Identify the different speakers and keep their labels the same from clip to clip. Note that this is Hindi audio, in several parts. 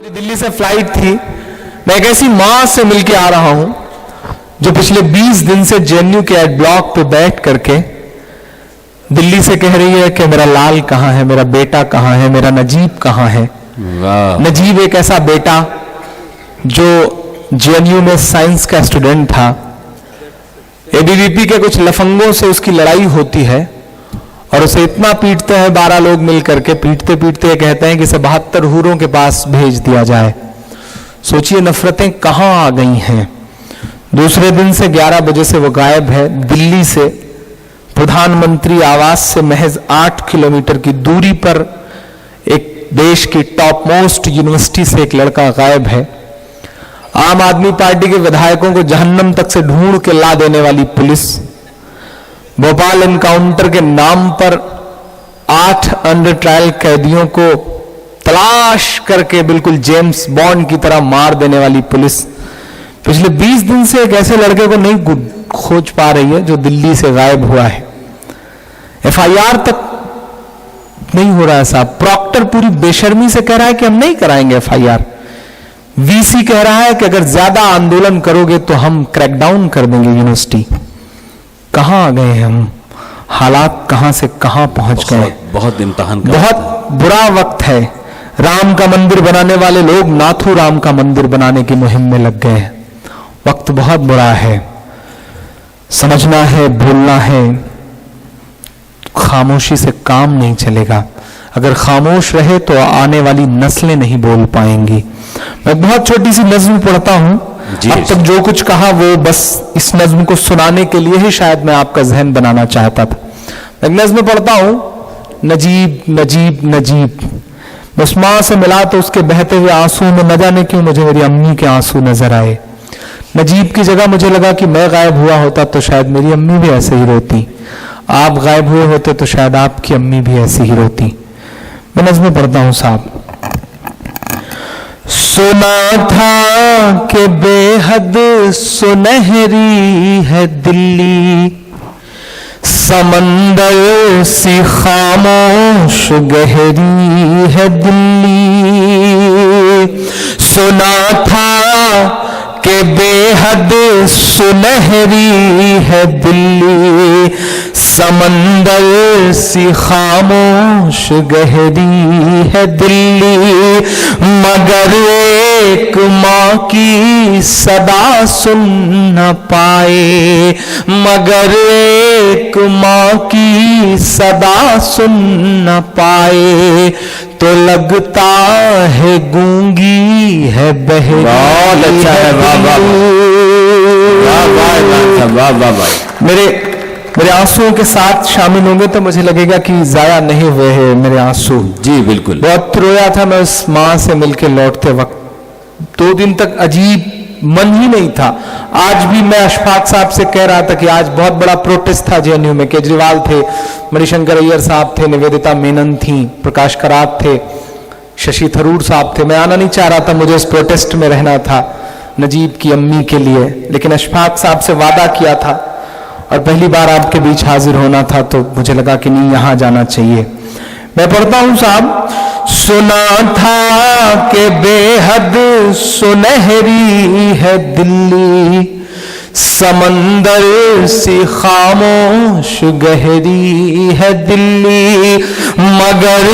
Speaker 1: दिल्ली से फ्लाइट थी। मैं एक ऐसी मां से मिलके आ रहा हूं जो पिछले 20 दिन से जेएनयू के एड ब्लॉक पे बैठ करके दिल्ली से कह रही है कि मेरा लाल कहां है, मेरा बेटा कहां है, मेरा नजीब कहां है। नजीब एक ऐसा बेटा जो जेएनयू में साइंस का स्टूडेंट था। एबीवीपी के कुछ लफंगों से उसकी लड़ाई होती है और उसे इतना पीटते हैं 12 लोग मिलकर के, पीटते पीटते कहते हैं कि इसे 72 हूरों के पास भेज दिया जाए। सोचिए नफरतें कहां आ गई हैं। दूसरे दिन से 11 बजे से वो गायब है। दिल्ली से प्रधानमंत्री आवास से महज 8 किलोमीटर की दूरी पर एक देश की टॉप मोस्ट यूनिवर्सिटी से एक लड़का गायब है। आम आदमी पार्टी के विधायकों को जहन्नम तक से ढूंढ के ला देने वाली पुलिस, भोपाल एनकाउंटर के नाम पर 8 अंडर ट्रायल कैदियों को तलाश करके बिल्कुल जेम्स बॉन्ड की तरह मार देने वाली पुलिस पिछले 20 दिन से एक ऐसे लड़के को नहीं खोज पा रही है जो दिल्ली से गायब हुआ है। एफआईआर तक नहीं हो रहा है साहब। प्रॉक्टर पूरी बेशर्मी से कह रहा है कि हम नहीं कराएंगे एफआईआर। वीसी कह रहा है कि अगर ज्यादा आंदोलन करोगे तो हम क्रैकडाउन कर देंगे यूनिवर्सिटी। कहां आ गए हम, हालात कहां से कहां पहुंच गए।
Speaker 2: बहुत इम्तिहान का
Speaker 1: बहुत बुरा वक्त है। राम का मंदिर बनाने वाले लोग नाथू राम का मंदिर बनाने की मुहिम में लग गए हैं। वक्त बहुत बुरा है। समझना है, भूलना है। खामोशी से काम नहीं चलेगा। अगर खामोश रहे तो आने वाली नस्लें नहीं बोल पाएंगी। मैं बहुत छोटी सी नज्म पढ़ता हूं। अब तक जो कुछ कहा वो बस इस नज्म को सुनाने के लिए ही शायद मैं आपका जहन बनाना चाहता था। मैं नज्म पढ़ता हूं, नजीब नजीब नजीब। उस मां से मिला तो उसके बहते हुए आंसू में न जाने क्यों मुझे मेरी अम्मी के आंसू नजर आए। नजीब की जगह मुझे लगा कि मैं गायब हुआ होता तो शायद मेरी अम्मी भी ऐसे ही रोती। आप गायब हुए होते तो शायद आपकी अम्मी भी ऐसे ही रोती। मैं नज्म पढ़ता हूं साहब। सुना था कि बेहद सुनहरी है दिल्ली, समंदर सी खामोश गहरी है दिल्ली। सुना था कि बेहद सुनहरी है दिल्ली, समंदर सी खामोश गहरी है दिल्ली। मगर एक माँ की सदा सुन न पाए, मगर एक माँ की सदा सुन न पाए तो लगता है गूंगी है बहरी।
Speaker 2: बहुत अच्छा है।
Speaker 1: मेरे आंसुओं के साथ शामिल होंगे तो मुझे लगेगा कि जाया नहीं हुए हैं मेरे आंसू।
Speaker 2: जी बिल्कुल।
Speaker 1: बहुत रोया था मैं उस मां से मिलके लौटते वक्त। 2 दिन तक अजीब मन ही नहीं था। आज भी मैं अशफाक साहब से कह रहा था कि आज बहुत बड़ा प्रोटेस्ट था जेएनयू में। केजरीवाल थे, मणिशंकर अय्यर साहब थे, निवेदिता मेनन थी, प्रकाश करात थे, शशि थरूर साहब थे। मैं आना नहीं चाह रहा था, मुझे इस प्रोटेस्ट में रहना था नजीब की अम्मी के लिए। लेकिन अशफाक साहब से वादा किया था और पहली बार आपके बीच हाजिर होना था तो मुझे लगा कि नहीं, यहां जाना चाहिए। मैं पढ़ता हूं साहब। सुना था कि बेहद सुनहरी है दिल्ली, समंदर सी खामोश गहरी है दिल्ली। मगर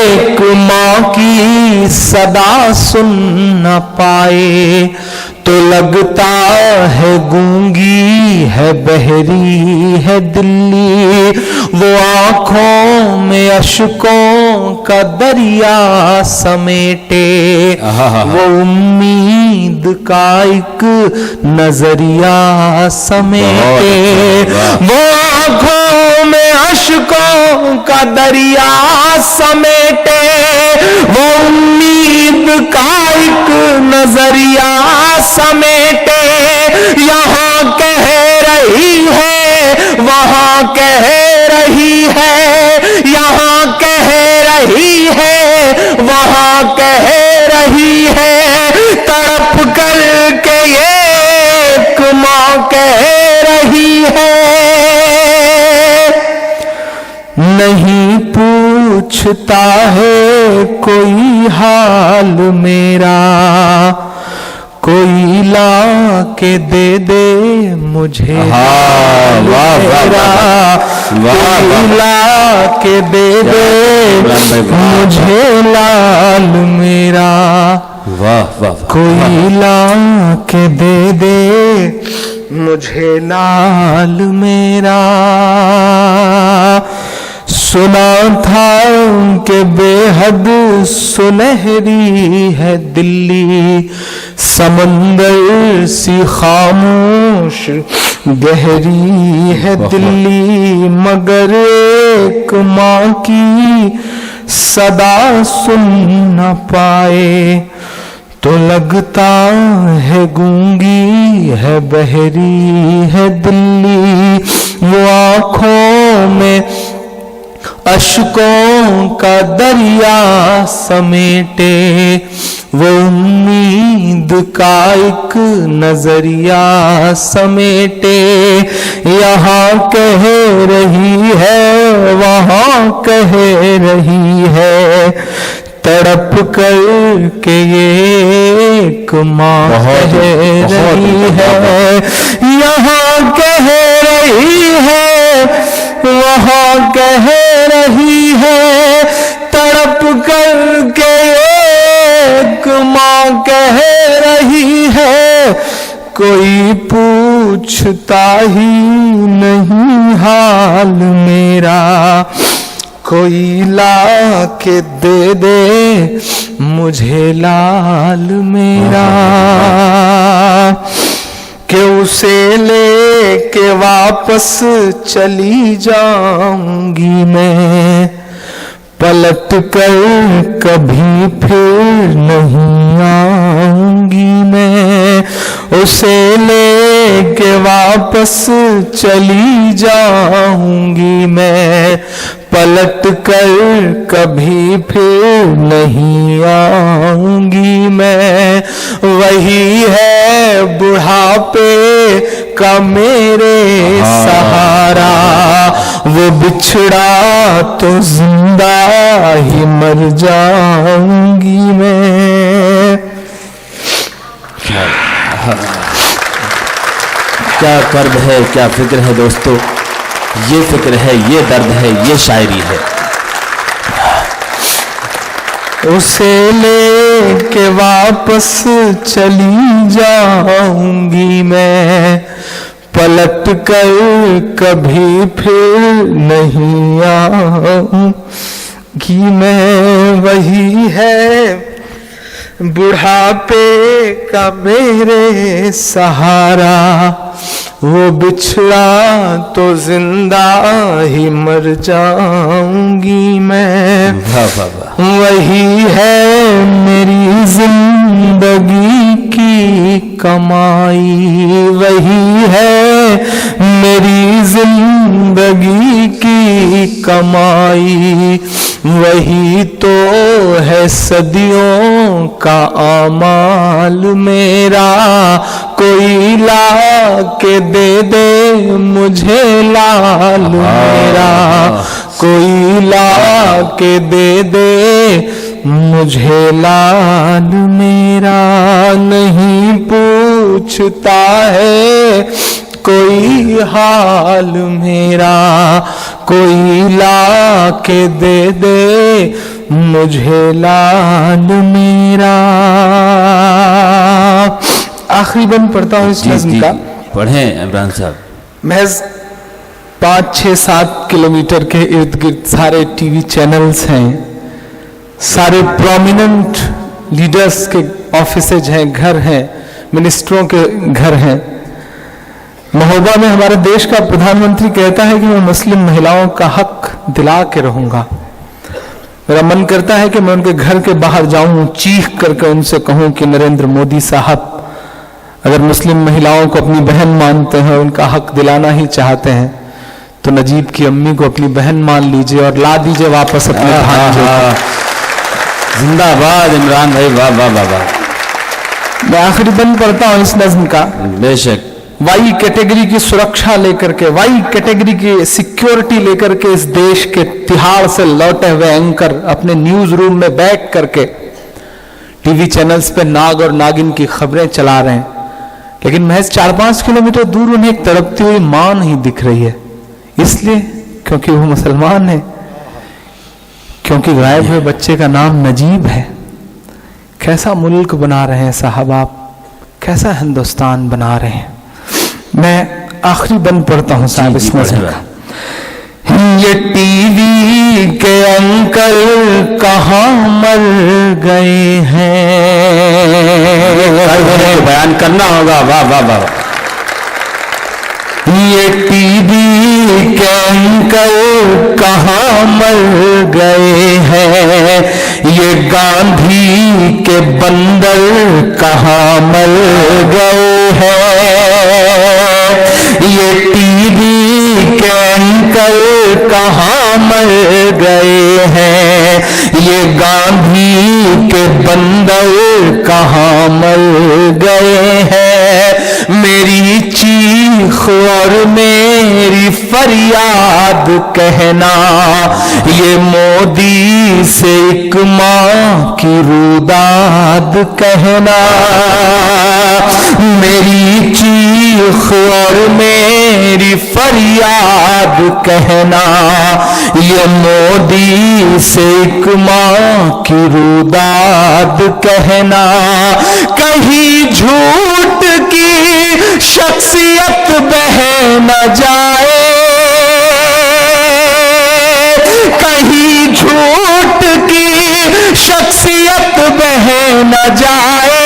Speaker 1: एक माँ की सदा सुन न पाए तो लगता है गूंगी है बहरी है दिल्ली। वो आंखों में अश्कों का दरिया समेटे, वो उम्मीद का एक नजरिया समेटे। वो आंखों में अश्कों का दरिया समेटे, वो उम्मीद का एक नजरिया समेटे। यहाँ कह रही है, वहां कह रही है, यहाँ कह रही है, वहां कह रही है। तड़प कर के एक माँ कह रही है, नहीं पूछता है कोई हाल मेरा, कोई ला के दे दे मुझे हाल मेरा, कोई ला के दे दे मुझे लाल मेरा,
Speaker 2: वाह वाह,
Speaker 1: कोई ला के दे दे मुझे लाल मेरा। सुना था कि बेहद सुनहरी है दिल्ली, समंदर सी खामोश गहरी है दिल्ली, मगर एक माँ की सदा सुन न पाए तो लगता है गूंगी है बहरी है दिल्ली। वो आँखों में अश्कों का दरिया समेटे, वो उम्मीद का एक नजरिया समेटे, यहाँ कह रही है वहाँ कह रही है, तड़प कर के एक माँ कह रही है, यहाँ कह रही है वहाँ कह रही है, तड़प कर के एक माँ कह रही है, कोई पूछता ही नहीं हाल मेरा, कोई ला के दे दे मुझे लाल मेरा, कि उसे ले के वापस चली जाऊंगी मैं, पलट कर कभी फिर नहीं आऊंगी मैं, उसे ले के वापस चली जाऊंगी मैं, पलट कर कभी फिर नहीं आऊंगी मैं। वही है बुढ़ापे का मेरे सहारा, वो बिछड़ा तो जिंदा ही मर जाऊंगी मैं।
Speaker 2: क्या कर्ब है, क्या फिक्र है दोस्तों, ये फिक्र है, ये दर्द है, ये शायरी है।
Speaker 1: उसे ले के वापस चली जाऊंगी मैं, पलट कर कभी फिर नहीं आऊंगी मैं। वही है बुढ़ापे का मेरे सहारा, वो बिछड़ा तो जिंदा ही मर जाऊंगी मैं। वही है मेरी जिंदगी की कमाई, वही है मेरी जिंदगी की कमाई, वही तो है सदियों का आमाल मेरा। कोई ला के दे दे मुझे लाल मेरा, कोई ला के दे दे मुझे लाल मेरा। नहीं पूछता है कोई हाल मेरा, कोई ला के दे दे मुझे लाल मेरा। आखिरी बंद पढ़ता हूँ इस नज़्म का।
Speaker 2: पढ़ें इमरान साहब।
Speaker 1: महज 5-6-7 किलोमीटर के इर्द गिर्द सारे टीवी चैनल्स हैं, सारे प्रोमिनेंट लीडर्स के ऑफिसेज हैं, घर हैं, मिनिस्टरों के घर हैं। महोबा में हमारे देश का प्रधानमंत्री कहता है कि मैं मुस्लिम महिलाओं का हक दिला के रहूंगा। मेरा मन करता है कि मैं उनके घर के बाहर जाऊं, चीख करके उनसे कहूं कि नरेंद्र मोदी साहब अगर मुस्लिम महिलाओं को अपनी बहन मानते हैं, उनका हक दिलाना ही चाहते हैं, तो नजीब की अम्मी को अपनी बहन मान लीजिए और ला दीजिए वापस अपने भांजे को।
Speaker 2: जिंदाबाद इमरान भाई, वाह वाह वाह वाह।
Speaker 1: मैं आखिरी बंद पढ़ता हूँ इस नज़्म का।
Speaker 2: बेशक।
Speaker 1: वाई कैटेगरी की सुरक्षा लेकर के, वाई कैटेगरी की सिक्योरिटी लेकर के इस देश के तिहाड़ से लौटे हुए एंकर अपने न्यूज रूम में बैठ करके टीवी चैनल्स पे नाग और नागिन की खबरें चला रहे हैं, लेकिन महज 4-5 किलोमीटर दूर उन्हें एक तड़पती हुई मां नहीं दिख रही है। इसलिए क्योंकि वो मुसलमान है, क्योंकि गायब हुए बच्चे का नाम नजीब है। कैसा मुल्क बना रहे हैं साहब आप, कैसा हिंदुस्तान बना रहे हैं। मैं आखिरी बंद पढ़ता हूं साहब इस नज़र का। ये टीवी के अंकल कहाँ मर गए हैं,
Speaker 2: बयान करना होगा। वाह वाह वाह।
Speaker 1: ये टीवी के अंकल कहाँ मर गए हैं, ये गांधी के बंदर कहाँ मर गए हैं, ये टीवी के अंकल कहाँ मर गए हैं, ये गांधी के बंदर कहाँ मर गए हैं। मेरी चीख और मेरी फरियाद कहना, ये मोदी से एक माँ की रुदाद कहना। मेरी चीख और मेरी फरियाद कहना, ये मोदी से एक माँ की रुदाद कहना। कहीं झूठ की शख्सियत बह न जाए, कहीं झूठ की शख्सियत बह न जाए,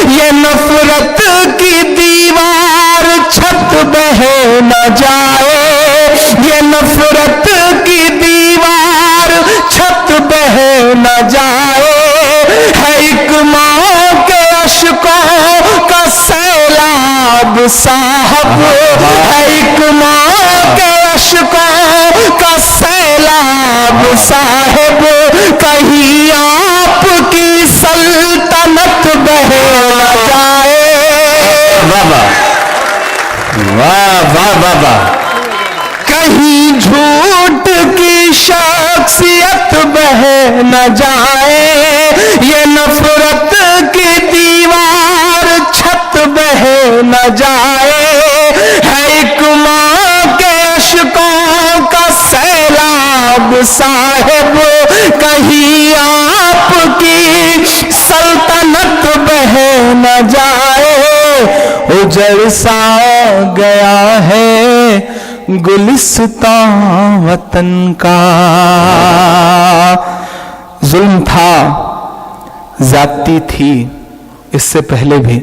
Speaker 1: ये नफरत की दीवार छत बह न जाए, ये नफरत की दीवार छत बह न जाए। है एक माँ के अश्कों का सैलाब साहब, है एक माँ के अश्कों का सैलाब साहब, कहीं आपकी सल्तनत बह न जाए।
Speaker 2: वाह वाह वाह वाह।
Speaker 1: कहीं झूठ की शख्सियत बह न जाए, ये नफरत की दीवार छत बह न जाए। है एक माँ के अश्कों का सैलाब साहिब, कहीं आपकी सल्तनत बह न जाए। उजड़ सा गया है गुलिस्तां वतन का। जुल्म था, जाती थी इससे पहले भी,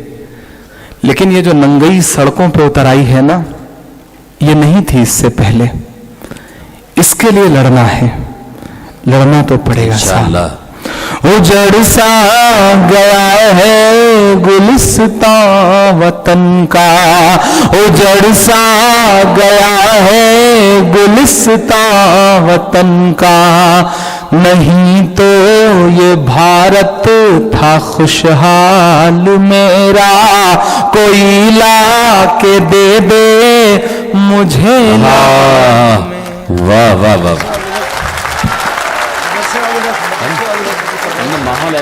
Speaker 1: लेकिन ये जो नंगई सड़कों पे उतर आई है ना, ये नहीं थी इससे पहले। इसके लिए लड़ना है, लड़ना तो पड़ेगा
Speaker 2: इंशाअल्लाह।
Speaker 1: उजड़ सा गया है गुलिस्तां वतन का, उजड़ सा गया है गुलिस्तां वतन का। नहीं तो ये भारत था खुशहाल मेरा, कोई ला के दे दे मुझे।
Speaker 2: वाह वाह वाह। माहौल